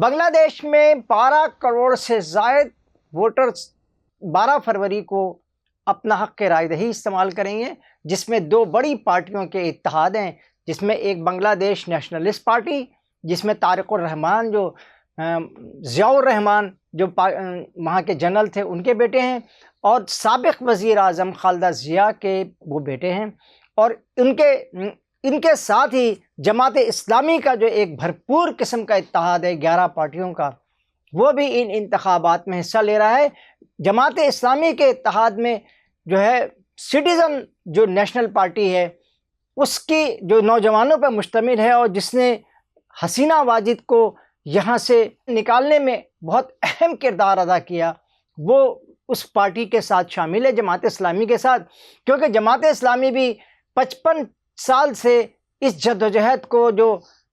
بنگلہ دیش میں 12 کروڑ سے زائد ووٹرز 12 فروری کو اپنا حق رائے دہی استعمال کریں گے، جس میں دو بڑی پارٹیوں کے اتحاد ہیں، جس میں ایک بنگلہ دیش نیشنلسٹ پارٹی، جس میں طارق الرحمان جو ضیاء الرحمان جو وہاں کے جنرل تھے ان کے بیٹے ہیں، اور سابق وزیر اعظم خالدہ ضیاء کے وہ بیٹے ہیں، اور ان کے ساتھ ہی جماعت اسلامی کا جو ایک بھرپور قسم کا اتحاد ہے 11 پارٹیوں کا، وہ بھی ان انتخابات میں حصہ لے رہا ہے۔ جماعت اسلامی کے اتحاد میں جو ہے سٹیزن جو نیشنل پارٹی ہے اس کی جو نوجوانوں پر مشتمل ہے، اور جس نے حسینہ واجد کو یہاں سے نکالنے میں بہت اہم کردار ادا کیا، وہ اس پارٹی کے ساتھ شامل ہے، جماعت اسلامی کے ساتھ، کیونکہ جماعت اسلامی بھی 55 سال سے اس جدوجہد کو، جو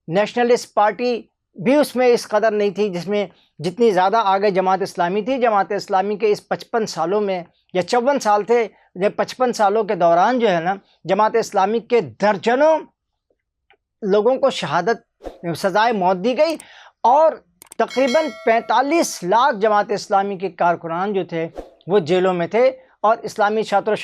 نیشنلسٹ پارٹی بھی اس میں اس قدر نہیں تھی جتنی زیادہ آگے جماعت اسلامی تھی۔ جماعت اسلامی کے اس 55 سالوں میں، یا 54 سال تھے، 55 سالوں کے دوران جو ہے نا، جماعت اسلامی کے درجنوں لوگوں کو شہادت سزائے موت دی گئی، اور تقریباً 45 لاکھ جماعت اسلامی کے کارکنان جو تھے وہ جیلوں میں تھے، اور اسلامی شاطر و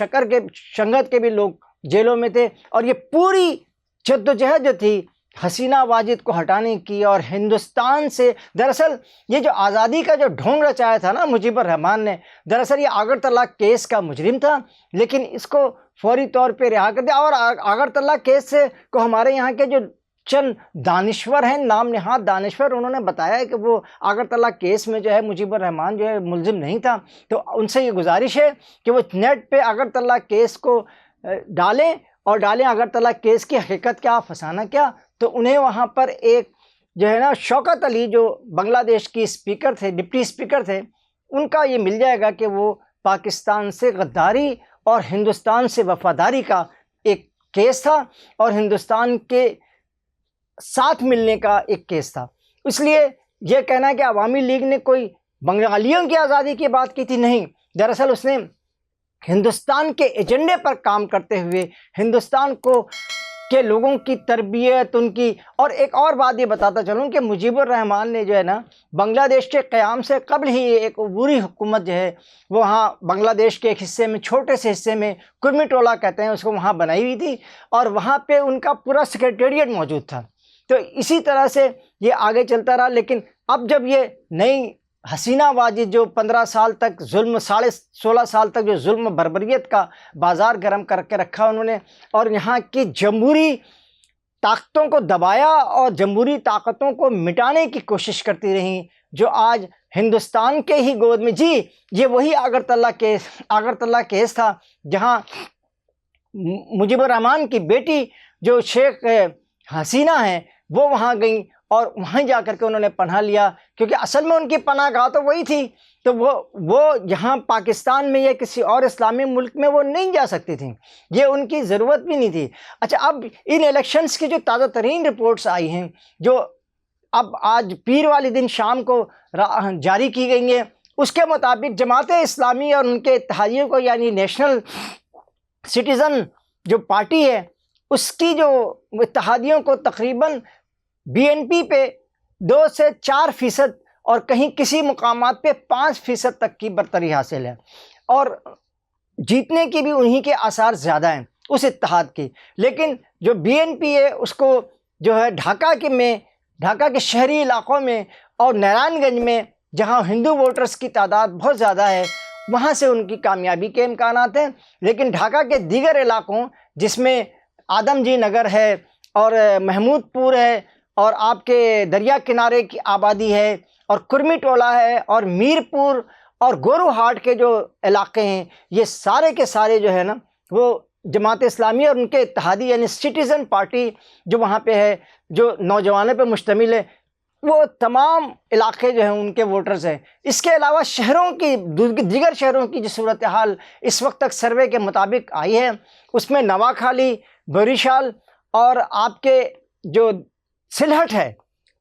شنگت کے بھی لوگ جیلوں میں تھے، اور یہ پوری جدوجہد جو تھی حسینہ واجد کو ہٹانے کی، اور ہندوستان سے دراصل یہ جو آزادی کا جو ڈھونگ رچایا تھا نا مجیب الرحمان نے، دراصل یہ اگرتلہ کیس کا مجرم تھا، لیکن اس کو فوری طور پہ رہا کر دیا، اور اگرتلہ کیس سے کو ہمارے یہاں کے جو چند دانشور ہیں، نام نہاد دانشور، انہوں نے بتایا ہے کہ وہ اگرتلہ کیس میں جو ہے مجیب الرحمان جو ہے ملزم نہیں تھا، تو ان سے یہ گزارش ہے کہ وہ نیٹ پہ اگرتلہ کیس کو ڈالیں اگرتلہ کیس کی حقیقت کیا، فسانہ کیا، تو انہیں وہاں پر ایک جو ہے نا شوکت علی جو بنگلہ دیش کی اسپیکر تھے، ڈپٹی اسپیکر تھے، ان کا یہ مل جائے گا کہ وہ پاکستان سے غداری اور ہندوستان سے وفاداری کا ایک کیس تھا، اور ہندوستان کے ساتھ ملنے کا ایک کیس تھا۔ اس لیے یہ کہنا ہے کہ عوامی لیگ نے کوئی بنگالیوں کی آزادی کی بات کی تھی، نہیں، دراصل اس نے ہندوستان کے ایجنڈے پر کام کرتے ہوئے ہندوستان کے لوگوں کی تربیت، ان کی، اور ایک اور بات یہ بتاتا چلوں کہ مجیب الرحمان نے جو ہے نا بنگلہ دیش کے قیام سے قبل ہی ایک عبوری حکومت جو ہے وہ وہاں بنگلہ دیش کے ایک حصے میں، چھوٹے سے حصے میں، کرمی ٹولہ کہتے ہیں اس کو، وہاں بنائی ہوئی تھی، اور وہاں پہ ان کا پورا سیکریٹریٹ موجود تھا۔ تو اسی طرح سے یہ آگے چلتا رہا، لیکن اب جب یہ نئی حسینہ واجد جو 15 سال تک ظلم، 16.5 سال تک جو ظلم بربریت کا بازار گرم کر کے رکھا انہوں نے، اور یہاں کی جمہوری طاقتوں کو دبایا اور جمہوری طاقتوں کو مٹانے کی کوشش کرتی رہیں، جو آج ہندوستان کے ہی گود میں، جی یہ وہی اگرتلہ کیس تھا جہاں مجیب الرحمان کی بیٹی جو شیخ حسینہ ہیں وہ وہاں گئیں، اور وہیں جا کر کے انہوں نے پناہ لیا، کیونکہ اصل میں ان کی پناہ گاہ تو وہی تھی، تو وہ یہاں پاکستان میں یا کسی اور اسلامی ملک میں وہ نہیں جا سکتی تھیں، یہ ان کی ضرورت بھی نہیں تھی۔ اچھا، اب ان الیکشنز کی جو تازہ ترین رپورٹس آئی ہیں، جو اب آج پیر والے دن شام کو جاری کی گئی ہیں، اس کے مطابق جماعت اسلامی اور ان کے اتحادیوں کو، یعنی نیشنل سٹیزن جو پارٹی ہے، اس کی جو اتحادیوں کو تقریباً BNP پہ 2 سے 4% اور کہیں کسی مقامات پہ 5% تک کی برتری حاصل ہے، اور جیتنے کی بھی انہی کے آثار زیادہ ہیں اس اتحاد کی۔ لیکن جو BNP ہے اس کو جو ہے ڈھاکہ کے شہری علاقوں میں اور نارائن گنج میں، جہاں ہندو ووٹرز کی تعداد بہت زیادہ ہے، وہاں سے ان کی کامیابی کے امکانات ہیں، لیکن ڈھاکہ کے دیگر علاقوں جس میں آدم جی نگر ہے، اور محمود پور ہے، اور آپ کے دریا کنارے کی آبادی ہے، اور کرمی ٹولہ ہے، اور میر پور اور گورو ہاٹ کے جو علاقے ہیں، یہ سارے کے سارے جو ہے نا وہ جماعت اسلامی اور ان کے اتحادی یعنی سٹیزن پارٹی جو وہاں پہ ہے، جو نوجوانوں پہ مشتمل ہے، وہ تمام علاقے جو ہیں ان کے ووٹرز ہیں۔ اس کے علاوہ دیگر شہروں کی جو صورتحال اس وقت تک سروے کے مطابق آئی ہے، اس میں نواکھالی، بوریشال اور آپ کے جو سلہٹ ہے،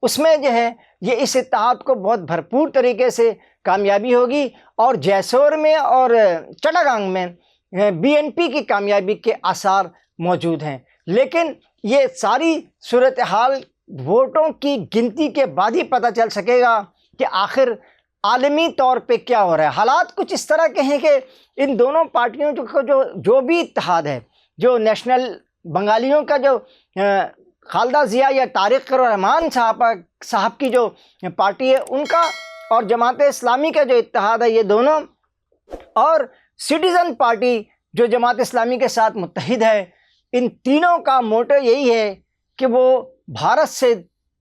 اس میں جو ہے یہ اس اتحاد کو بہت بھرپور طریقے سے کامیابی ہوگی، اور جیسور میں اور چٹاگانگ میں BNP کی کامیابی کے آثار موجود ہیں۔ لیکن یہ ساری صورتحال ووٹوں کی گنتی کے بعد ہی پتہ چل سکے گا کہ آخر عالمی طور پہ کیا ہو رہا ہے۔ حالات کچھ اس طرح کے ہیں کہ ان دونوں پارٹیوں کو جو بھی اتحاد ہے، جو نیشنل بنگالیوں کا جو خالدہ ضیاء یا طارق الرحمان صاحب کی جو پارٹی ہے ان کا، اور جماعت اسلامی کا جو اتحاد ہے، یہ دونوں، اور سٹیزن پارٹی جو جماعت اسلامی کے ساتھ متحد ہے، ان تینوں کا موٹو یہی ہے کہ وہ بھارت سے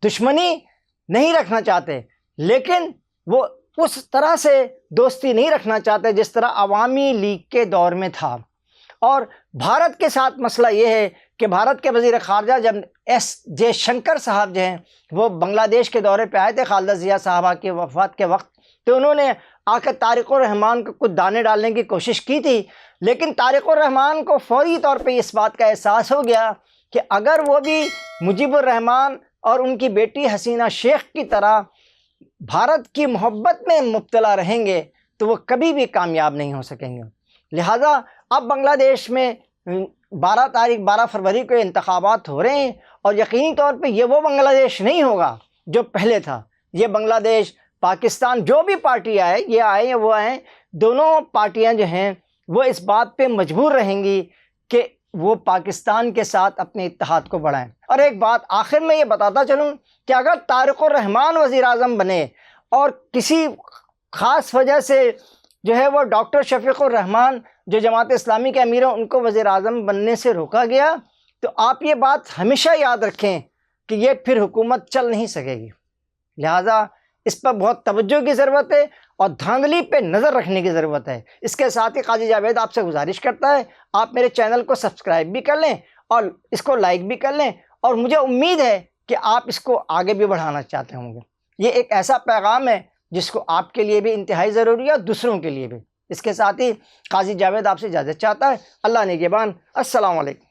دشمنی نہیں رکھنا چاہتے، لیکن وہ اس طرح سے دوستی نہیں رکھنا چاہتے جس طرح عوامی لیگ کے دور میں تھا۔ اور بھارت کے ساتھ مسئلہ یہ ہے کہ بھارت کے وزیر خارجہ جب ایس جے شنکر صاحب جو ہیں وہ بنگلہ دیش کے دورے پہ آئے تھے خالدہ ضیاء صاحبہ کی وفات کے وقت، تو انہوں نے آ کر طارق الرحمان کو کچھ دانے ڈالنے کی کوشش کی تھی، لیکن طارق الرحمان کو فوری طور پہ اس بات کا احساس ہو گیا کہ اگر وہ بھی مجیب الرحمان اور ان کی بیٹی حسینہ شیخ کی طرح بھارت کی محبت میں مبتلا رہیں گے تو وہ کبھی بھی کامیاب نہیں ہو سکیں گے۔ لہٰذا اب بنگلہ دیش میں 12 فروری کو انتخابات ہو رہے ہیں، اور یقینی طور پہ یہ وہ بنگلہ دیش نہیں ہوگا جو پہلے تھا۔ یہ بنگلہ دیش، پاکستان، جو بھی پارٹی آئے، یہ آئے یا وہ آئیں، دونوں پارٹیاں جو ہیں وہ اس بات پہ مجبور رہیں گی کہ وہ پاکستان کے ساتھ اپنے اتحاد کو بڑھائیں۔ اور ایک بات آخر میں یہ بتاتا چلوں کہ اگر طارق الرحمان وزیر اعظم بنے اور کسی خاص وجہ سے جو ہے وہ ڈاکٹر شفیق الرحمان جو جماعت اسلامی کے امیر ہیں ان کو وزیر اعظم بننے سے روکا گیا، تو آپ یہ بات ہمیشہ یاد رکھیں کہ یہ پھر حکومت چل نہیں سکے گی۔ لہٰذا اس پر بہت توجہ کی ضرورت ہے اور دھاندلی پہ نظر رکھنے کی ضرورت ہے۔ اس کے ساتھ ہی قاضی جاوید آپ سے گزارش کرتا ہے آپ میرے چینل کو سبسکرائب بھی کر لیں اور اس کو لائک بھی کر لیں، اور مجھے امید ہے کہ آپ اس کو آگے بھی بڑھانا چاہتے ہوں گے۔ یہ ایک ایسا پیغام ہے جس کو آپ کے لیے بھی انتہائی ضروری ہے اور دوسروں کے لیے بھی۔ اس کے ساتھ ہی قاضی جاوید آپ سے اجازت چاہتا ہے۔ اللہ نگہبان۔ السلام علیکم۔